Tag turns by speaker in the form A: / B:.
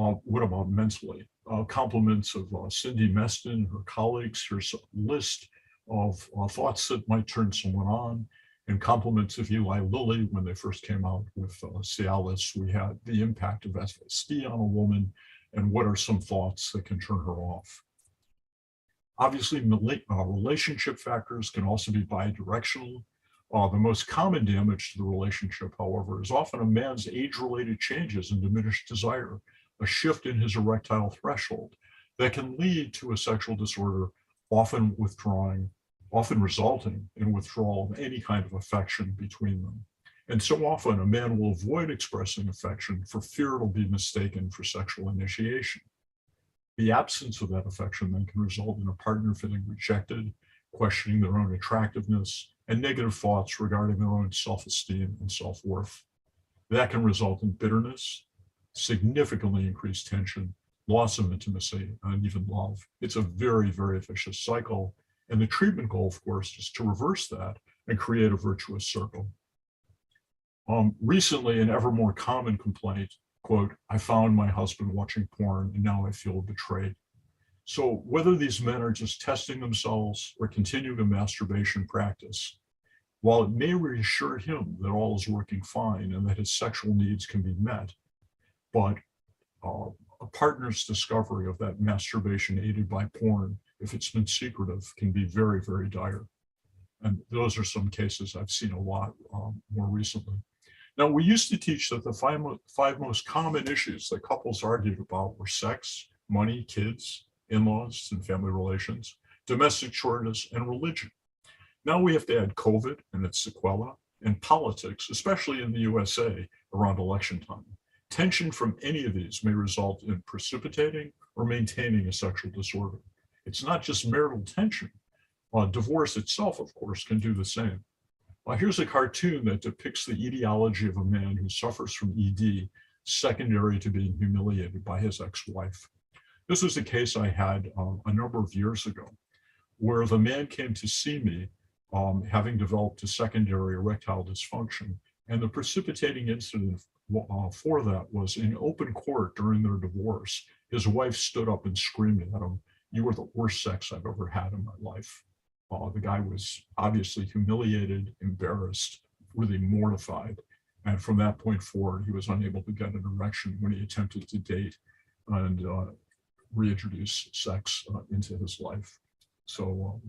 A: What about mentally? Compliments of Cindy Meston, her colleagues. Here's a list of thoughts that might turn someone on, and compliments of Eli Lilly when they first came out with Cialis. We had the impact of FSD on a woman, and what are some thoughts that can turn her off. Obviously, relationship factors can also be bidirectional. The most common damage to the relationship, however, is often a man's age-related changes and diminished desire, a shift in his erectile threshold that can lead to a sexual disorder, often resulting in withdrawal of any kind of affection between them. And so often a man will avoid expressing affection for fear it'll be mistaken for sexual initiation. The absence of that affection then can result in a partner feeling rejected, questioning their own attractiveness, and negative thoughts regarding their own self-esteem and self-worth. That can result in bitterness, significantly increased tension, loss of intimacy, and even love. It's a very, very vicious cycle. And the treatment goal, of course, is to reverse that and create a virtuous circle. Recently, an ever more common complaint, quote, "I found my husband watching porn and now I feel betrayed." So whether these men are just testing themselves or continuing a masturbation practice, while it may reassure him that all is working fine and that his sexual needs can be met, but a partner's discovery of that masturbation aided by porn, if it's been secretive, can be very, very dire. And those are some cases I've seen a lot more recently. Now, we used to teach that the five most common issues that couples argued about were sex, money, kids, in-laws and family relations, domestic chores, and religion. Now we have to add COVID and its sequela, and politics, especially in the USA around election time. Tension from any of these may result in precipitating or maintaining a sexual disorder. It's not just marital tension. Divorce itself, of course, can do the same. Here's a cartoon that depicts the etiology of a man who suffers from ED, secondary to being humiliated by his ex-wife. This was a case I had a number of years ago, where the man came to see me having developed a secondary erectile dysfunction, and the precipitating incident for that was in open court during their divorce. His wife stood up and screamed at him, "You were the worst sex I've ever had in my life." The guy was obviously humiliated, embarrassed, really mortified. And from that point forward, he was unable to get an erection when he attempted to date and reintroduce sex into his life. So